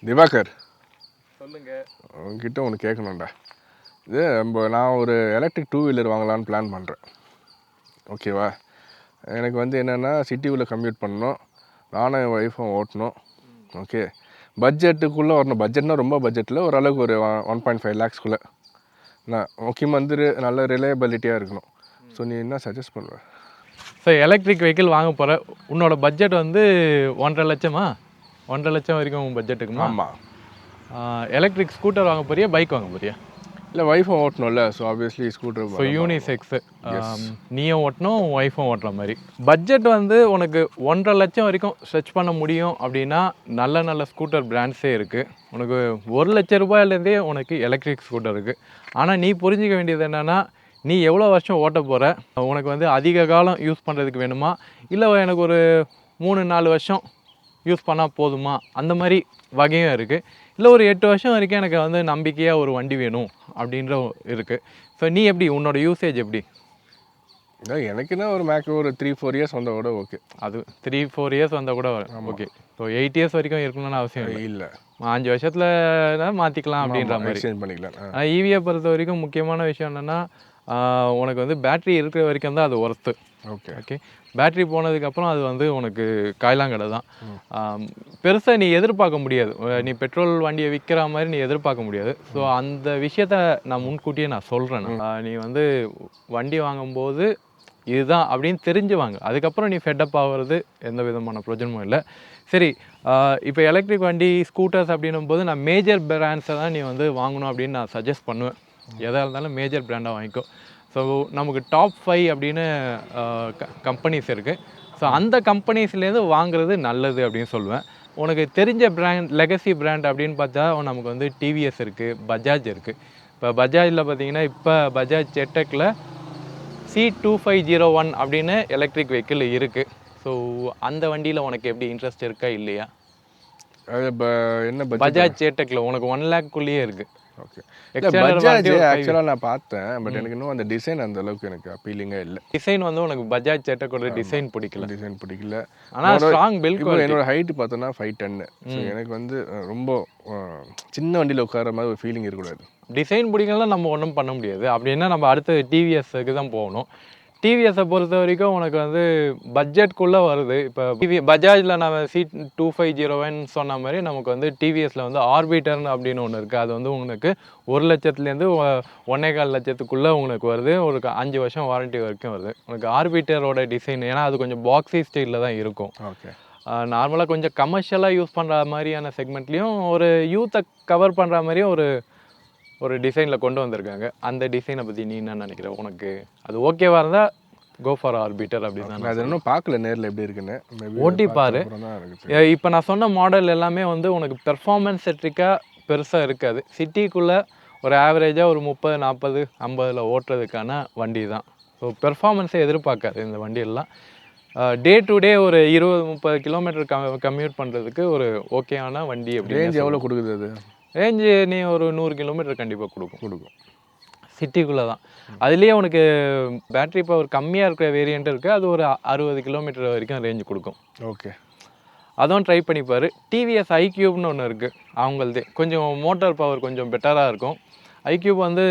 திவாகர், சொல்லுங்க. உங்ககிட்ட ஒன்று கேட்கணும்டா. இது நான் ஒரு எலக்ட்ரிக் 2 வீலர் வாங்கலான்னு பிளான் பண்ணுறேன். ஓகேவா? எனக்கு வந்து என்னென்னா சிட்டிக்குள்ளே கம்யூட் பண்ணணும், நானும் என் ஒய்ஃபும் ஓட்டணும். ஓகே, பட்ஜெட்டுக்குள்ளே வரணும். பட்ஜெட்னா ரொம்ப பட்ஜெட்டில் ஓரளவுக்கு ஒரு 1.5 lakhsக்குள்ளே. நான் முக்கியமாக வந்து நல்ல ரிலையபிலிட்டியாக இருக்கணும். ஸோ நீ என்ன சஜஸ்ட் பண்ணுவேன்? ஸோ எலக்ட்ரிக் வெஹிக்கிள் வாங்க போகிற உன்னோட பட்ஜெட் வந்து 1.5 லட்சமா? 1.5 லட்சம் வரைக்கும் உன் பட்ஜெட்டுக்குமா? ஆமாம். எலக்ட்ரிக் ஸ்கூட்டர் வாங்க போறியா, பைக் வாங்க போறியா? இல்லை, ஒய்ஃபும் ஓட்டணும்ல. So obviously scooter. So unisex, நீயும் ஓட்டணும், உன் ஒய்ஃபும் ஓட்டுற மாதிரி. பட்ஜெட் வந்து உனக்கு 1.5 லட்சம் வரைக்கும் ஸ்ட்ரெச் பண்ண முடியும் அப்படின்னா நல்ல நல்ல ஸ்கூட்டர் பிராண்ட்ஸே இருக்குது. உனக்கு 1 லட்ச ரூபாயிலேருந்தே உனக்கு எலக்ட்ரிக் ஸ்கூட்டர் இருக்குது. ஆனால் நீ புரிஞ்சிக்க வேண்டியது என்னென்னா, நீ எவ்வளோ வருஷம் ஓட்ட போகிற, உனக்கு வந்து அதிக காலம் யூஸ் பண்ணுறதுக்கு வேணுமா, இல்லை எனக்கு ஒரு 3-4 வருஷம் யூஸ் பண்ணால் போதுமா, அந்த மாதிரி வகையும் இருக்குது. இல்லை ஒரு 8 வருஷம் வரைக்கும் எனக்கு வந்து நம்பிக்கையாக ஒரு வண்டி வேணும் அப்படின்ற இருக்குது. ஸோ நீ எப்படி, உன்னோட யூசேஜ் எப்படி? எனக்குன்னா ஒரு மேக்ஸிமம் ஒரு 3-4 இயர்ஸ் வந்தால் கூட ஓகே. அது 3-4 இயர்ஸ் வந்தால் கூட ஓகே. ஸோ 8 இயர்ஸ் வரைக்கும் இருக்கணும்னு அவசியம் இல்லை. 5 வருஷத்தில் மாற்றிக்கலாம் அப்படின்ற மாதிரி எக்ஸ்சேஞ்ச் பண்ணிக்கலாம். ஈவியை பொறுத்த வரைக்கும் முக்கியமான விஷயம் என்னென்னா, உனக்கு வந்து பேட்ரி இருக்கிற வரைக்கும் தான் அது ஒர்த்து. ஓகே ஓகே, பேட்ரி போனதுக்கப்புறம் அது வந்து உனக்கு காய்லாங்கடை தான். பெருசாக நீ எதிர்பார்க்க முடியாது. நீ பெட்ரோல் வண்டியை விற்கிற மாதிரி நீ எதிர்பார்க்க முடியாது. ஸோ அந்த விஷயத்த நான் முன்கூட்டியே நான் சொல்கிறேன். நீ வந்து வண்டி வாங்கும்போது இதுதான் அப்படின்னு தெரிஞ்சு வாங்க. அதுக்கப்புறம் நீ ஃபெட்டப் ஆகிறது எந்த விதமான பிரயோஜனமும் இல்லை. சரி, இப்போ எலக்ட்ரிக் வண்டி ஸ்கூட்டர்ஸ் அப்படின்னும் போது நான் மேஜர் பிராண்ட்ஸை தான் நீ வந்து வாங்கணும் அப்படின்னு நான் சஜஸ்ட் பண்ணுவேன். எதாக இருந்தாலும் மேஜர் பிராண்டாக வாங்கிக்கோ. ஸோ நமக்கு டாப் 5 அப்படின்னு கம்பெனிஸ் இருக்குது. ஸோ அந்த கம்பெனிஸ்லேருந்து வாங்குறது நல்லது அப்படின்னு சொல்லுவேன். உனக்கு தெரிஞ்ச பிராண்ட், லெகசி பிராண்ட் அப்படின்னு பார்த்தா நமக்கு வந்து டிவிஎஸ் இருக்குது, பஜாஜ் இருக்குது. இப்போ பஜாஜில் பார்த்தீங்கன்னா இப்போ பஜாஜ் செட்டக்கில் C2501 அப்படின்னு எலக்ட்ரிக் வெஹிக்கிள் இருக்குது. ஸோ அந்த வண்டியில் உனக்கு எப்படி இன்ட்ரெஸ்ட் இருக்கா இல்லையா? என்ன பஜாஜ் சேட்டக்கில் உனக்கு 1 லேக்குள்ளேயே இருக்குது. ஓகே, பஜாஜ் ஆக்சுவலாக நான் பார்த்தேன். பட் எனக்கு இன்னும் அந்த டிசைன் அந்த அளவுக்கு எனக்கு அப்பீலிங்காக இல்லை. டிசைன் வந்து உனக்கு பஜாஜ் சேட்டக்கோட டிசைன் பிடிக்கல. ஆனால் ஸ்ட்ராங் பில்ட். இப்போ என்னோட ஹைட் பார்த்தோன்னா 5'10". ஸோ எனக்கு வந்து ரொம்ப சின்ன வண்டியில் உட்கார மாதிரி ஒரு ஃபீலிங் இருக்கக்கூடாது. டிசைன் பிடிக்கலாம், நம்ம ஒன்றும் பண்ண முடியாது. அப்படின்னா நம்ம அடுத்து டிவிஎஸ்க்கு தான் போகணும். டிவிஎஸை பொறுத்த வரைக்கும் உனக்கு வந்து பட்ஜெட்குள்ளே வருது. இப்போ பஜாஜில் நம்ம C2501 சொன்ன மாதிரி நமக்கு வந்து டிவிஎஸில் வந்து ஆர்பிட்டர் அப்படின்னு ஒன்று இருக்குது. அது வந்து உங்களுக்கு 1 லட்சத்துலேருந்து 1.25 லட்சத்துக்குள்ளே உங்களுக்கு வருது. ஒரு 5 வருஷம் வாரண்ட்டி வரைக்கும் வருது. உனக்கு ஆர்பிட்டரோட டிசைன், ஏன்னா அது கொஞ்சம் பாக்ஸி ஸ்டைலில் தான் இருக்கும். ஓகே, நார்மலாக கொஞ்சம் கமர்ஷியலாக யூஸ் பண்ணுற மாதிரியான செக்மெண்ட்லேயும் ஒரு யூத்தை கவர் பண்ணுற மாதிரியும் ஒரு டிசைனில் கொண்டு வந்திருக்காங்க. அந்த டிசைனை பற்றி நீ என்ன நினைக்கிற? உனக்கு அது ஓகேவாக இருந்தால் கோ ஃபார் ஆர்பிட்டர் அப்படி தான். அது இன்னும் பார்க்கல நேரில் எப்படி இருக்குன்னு, ஓட்டி பாரு. இப்போ நான் சொன்ன மாடல் எல்லாமே வந்து உனக்கு பெர்ஃபார்மன்ஸ் செட்ரிக்காக பெருசாக இருக்காது. சிட்டிக்குள்ளே ஒரு ஆவரேஜாக ஒரு 30-40-50 ஓட்டுறதுக்கான வண்டி தான். ஸோ பெர்ஃபார்மன்ஸை எதிர்பார்க்காது இந்த வண்டியெல்லாம். டே டு டே ஒரு 20-30 கிலோமீட்டர் கம்யூட் பண்ணுறதுக்கு ஒரு ஓகேயான வண்டி. அப்படி ரேஞ்ச் எவ்வளோ கொடுக்குது? அது ரேஞ்சு நீ ஒரு 100 கிலோமீட்டர் கண்டிப்பாக கொடுக்கும் சிட்டிக்குள்ளே தான். அதுலேயே உனக்கு பேட்ரி பவர் கம்மியாக இருக்கிற வேரியண்ட் இருக்குது. அது ஒரு 60 கிலோமீட்டர் வரைக்கும் ரேஞ்சு கொடுக்கும். ஓகே, அதுவும் ட்ரை பண்ணிப்பார். டிவிஎஸ் ஐக்யூப்னு ஒன்று இருக்குது. அவங்களதே கொஞ்சம் மோட்டார் பவர் கொஞ்சம் பெட்டராக இருக்கும். ஐக்யூப் வந்து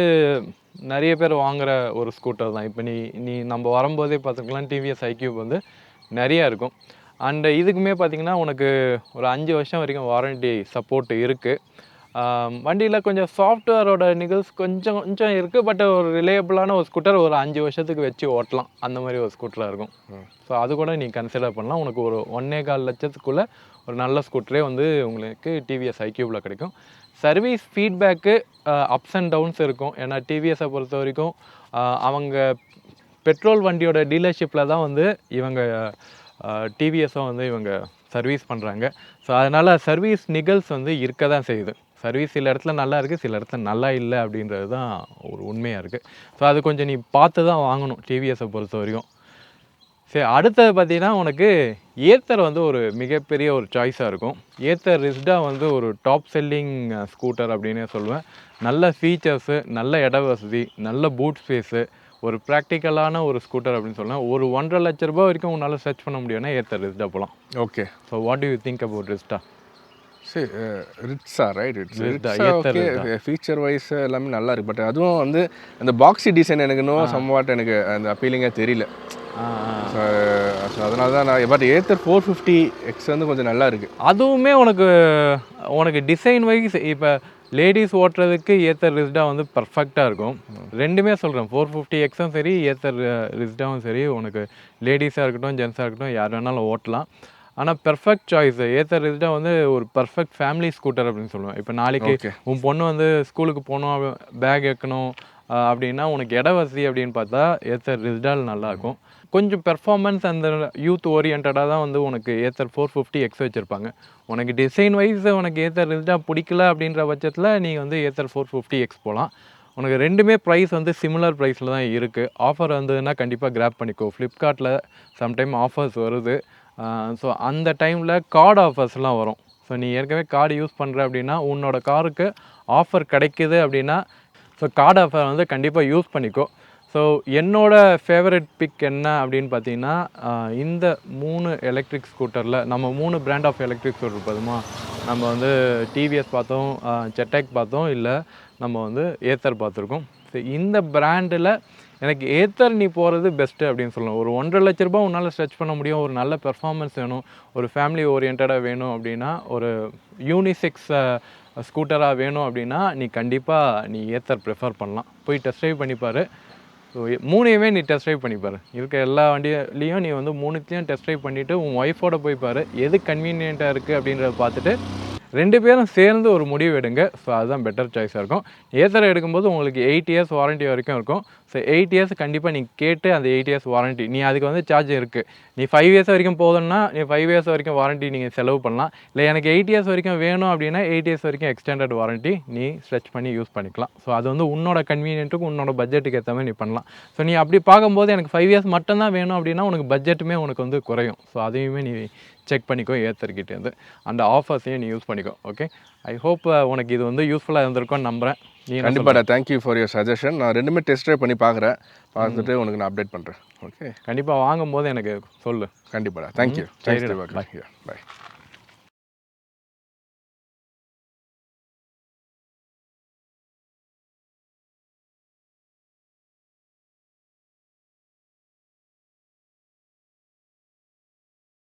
நிறைய பேர் வாங்குகிற ஒரு ஸ்கூட்டர் தான். இப்போ நீ நம்ம வரும்போதே பார்த்துக்கலாம், டிவிஎஸ் ஐக்யூப் வந்து நிறையா இருக்கும். அண்டு இதுக்குமே பார்த்திங்கன்னா உனக்கு ஒரு 5 வருஷம் வரைக்கும் வாரண்ட்டி சப்போர்ட் இருக்குது. வண்டியில் கொஞ்சம் சாஃப்ட்வேரோட நிகழ்ஸ் கொஞ்சம் இருக்குது. பட் ஒரு ரிலையபிளான ஒரு ஸ்கூட்டர் ஒரு 5 வருஷத்துக்கு வச்சு ஓட்டலாம், அந்த மாதிரி ஒரு ஸ்கூட்டராக இருக்கும். ஸோ அது கூட நீ கன்சிடர் பண்ணலாம். உனக்கு ஒரு 1.25 லட்சத்துக்குள்ளே ஒரு நல்ல ஸ்கூட்டரே வந்து உங்களுக்கு டிவிஎஸ் ஐக்யூபில் கிடைக்கும். Service feedback ups and downs இருக்கும். ஏன்னா டிவிஎஸை பொறுத்த வரைக்கும் அவங்க பெட்ரோல் வண்டியோட டீலர்ஷிப்பில் தான் வந்து இவங்க டிவிஎஸும் வந்து இவங்க சர்வீஸ் பண்ணுறாங்க. ஸோ அதனால் சர்வீஸ் நிகழ்ஸ் வந்து இருக்க தான் செய்யுது. சர்வீஸ் சில இடத்துல நல்லா இருக்குது, சில இடத்துல நல்லா இல்லை அப்படின்றது தான் ஒரு உண்மையாக இருக்குது. ஸோ அது கொஞ்சம் நீ பார்த்து தான் வாங்கணும் டிவிஎஸை பொறுத்த வரைக்கும். சரி, அடுத்தது பார்த்தீங்கன்னா உனக்கு ஏத்தர் வந்து ஒரு மிகப்பெரிய ஒரு சாய்ஸாக இருக்கும். ஏத்தர் ரிஸ்டா வந்து ஒரு டாப் செல்லிங் ஸ்கூட்டர் அப்படின்னே சொல்லுவேன். நல்ல ஃபீச்சர்ஸு, நல்ல இட வசதி, நல்ல பூட் ஸ்பேஸு, ஒரு ப்ராக்டிக்கலான ஒரு ஸ்கூட்டர் அப்படின்னு சொல்லலாம். ஒரு 1.5 லட்ச ரூபா வரைக்கும் உன்னால் சர்ச் பண்ண முடியும்னா ஏத்தர் ரிஸ்டா போகலாம். Okay, so what do you think about Rizta? சரி ரிட்ஸா ரைட் Ritza, ரிட்ஸா Ather okay Ritza. Feature wise எல்லாமே நல்லா இருக்கு. பட் அதுவும் வந்து அந்த பாக்ஸி டிசைன் எனக்கு இன்னும் சம்வாட் எனக்கு அந்த அப்பீலிங்காக தெரியல. ஆ ஆ. ஸோ அதனால தான் நான் பட் ஏத்தர் 450X வந்து கொஞ்சம் நல்லா இருக்குது. அதுவுமே உனக்கு உனக்கு டிசைன் வைஸ் இப்போ லேடிஸ் ஓட்டுறதுக்கு ஏத்தர் ரிஸ்டா வந்து பர்ஃபெக்டாக இருக்கும். ரெண்டுமே சொல்கிறேன், 450Xம் சரி ஏத்தர் ரிஸ்டாவும் சரி, உனக்கு லேடிஸாக இருக்கட்டும் ஜென்ஸாக இருக்கட்டும் யார் வேணாலும் ஓட்டலாம். ஆனால் பெர்ஃபெக்ட் சாய்ஸ் ஏத்தர் ரிஸ்டா வந்து ஒரு பர்ஃபெக்ட் ஃபேமிலி ஸ்கூட்டர் அப்படின்னு சொல்லுவேன். இப்போ நாளைக்கு ஓகே. உன் பொண்ணு வந்து ஸ்கூலுக்கு போகணும், பேக் வைக்கணும் அப்படின்னா உனக்கு இட வசதி அப்படின்னு பார்த்தா ஏத்தர் ரிஸ்டால் நல்லாயிருக்கும். கொஞ்சம் பெர்ஃபார்மன்ஸ் அந்த யூத் ஓரியன்டாக தான் வந்து உனக்கு ஏத்தர் 450X வச்சுருப்பாங்க. உனக்கு டிசைன் வைஸ் உனக்கு ஏத்தர் ரிஸ்டா பிடிக்கல அப்படின்ற பட்சத்தில் நீ வந்து ஏத்தர் 450X போகலாம். உனக்கு ரெண்டுமே ப்ரைஸ் வந்து சிமிலர் ப்ரைஸில் தான் இருக்குது. ஆஃபர் வந்ததுன்னா கண்டிப்பாக கிராப் பண்ணிக்கோ. ஃப்ளிப்கார்ட்டில் சம்டைம் ஆஃபர்ஸ் வருது. ஸோ அந்த டைமில் கார்டு ஆஃபர்ஸ்லாம் வரும். ஸோ நீ ஏற்கனவே கார்டு யூஸ் பண்ணுற அப்படின்னா உன்னோட காருக்கு ஆஃபர் கிடைக்குது அப்படின்னா ஸோ கார்டு ஆஃபர் வந்து கண்டிப்பாக யூஸ் பண்ணிக்கோ. ஸோ என்னோட ஃபேவரட் பிக் என்ன அப்படின்னு பார்த்தீங்கன்னா இந்த 3 எலக்ட்ரிக் ஸ்கூட்டரில் நம்ம 3 பிராண்ட் ஆஃப் எலக்ட்ரிக் ஸ்கூட்டர் பார்த்தோமா. நம்ம வந்து டிவிஎஸ் பார்த்தோம், செட்டெக் பார்த்தோம், இல்லை நம்ம வந்து ஏத்தர் பார்த்துருக்கோம். ஸோ இந்த பிராண்டில் எனக்கு ஏத்தர் நீ போகிறது பெஸ்ட்டு அப்படின்னு சொல்லலாம். ஒரு 1.5 லட்ச ரூபா உன்னால் ஸ்ட்ரெச் பண்ண முடியும், ஒரு நல்ல பெர்ஃபார்மன்ஸ் வேணும், ஒரு ஃபேமிலி ஓரியன்டாக வேணும் அப்படின்னா, ஒரு யூனிசெக்ஸ் ஸ்கூட்டராக வேணும் அப்படின்னா நீ கண்டிப்பாக நீ ஏத்தர் ப்ரிஃபர் பண்ணலாம். போய் டெஸ்ட் ட்ரைவ் பண்ணிப்பார். ஸோ 3யுமே நீ டெஸ்ட் ட்ரைவ் பண்ணிப்பார். இருக்க எல்லா வண்டியிலையும் நீ வந்து 3த்தையும் டெஸ்ட் ட்ரைவ் பண்ணிவிட்டு உன் ஒய்ஃபோட போய் பாரு, எது கன்வீனியண்ட்டாக இருக்குது அப்படின்றத பார்த்துட்டு 2 பேரும் சேர்ந்து ஒரு முடிவு எடுங்க. ஸோ அதுதான் பெட்டர் சாய்ஸாக இருக்கும். ஏத்தர் எடுக்கும்போது உங்களுக்கு 8 இயர்ஸ் வாரண்ட்டி வரைக்கும் இருக்கும். ஸோ 8 இயர்ஸ் கண்டிப்பாக நீ கேட்டு அந்த 8 இயர்ஸ் வாரண்ட்டி நீ அதுக்கு வந்து சார்ஜ் இருக்குது. நீ 5 இயர்ஸ் வரைக்கும் போதுன்னா நீ 5 இயர்ஸ் வரைக்கும் வாரண்ட்டி நீங்கள் செலவு பண்ணலாம். இல்லை எனக்கு 8 இயர்ஸ் வரைக்கும் வேணும் அப்படின்னா 8 இயர்ஸ் வரைக்கும் எக்ஸ்டெண்டட் வாரண்ட்டி நீ ஸ்ட்ரெச் பண்ணி யூஸ் பண்ணிக்கலாம். ஸோ அது வந்து உன்னோட கன்வீனியன்ட்டுக்கு உன்னோட பட்ஜெட்டுக்கு ஏற்ற மாதிரி நீ பண்ணலாம். ஸோ நீ அப்படி பார்க்கும்போது எனக்கு 5 இயர்ஸ் மட்டும்தான் வேணும் அப்படின்னா உனக்கு பட்ஜெட்டுமே உனக்கு வந்து குறையும். ஸோ அதையுமே நீ செக் பண்ணிக்கோ ஏத்தர்கிட்டேருந்து. அந்த ஆஃபர்ஸையும் நீ யூஸ் பண்ணிக்கோ. ஓகே, ஐ ஹோப் உனக்கு இது வந்து யூஸ்ஃபுல்லாக இருந்திருக்கும்னு நம்புகிறேன். நீ கண்டிப்பாக தேங்க்யூ ஃபார் யுவர் சஜஷன். நான் ரெண்டுமே டெஸ்ட் ட்ரைவ் பண்ணி பார்க்குறேன். பார்த்துட்டு உனக்கு நான் அப்டேட் பண்ணுறேன். ஓகே, கண்டிப்பாக வாங்கும்போது எனக்கு சொல்லு. கண்டிப்பாடா. தேங்க்யூ. சரிடா. தேங்க்ஸ். பாய்.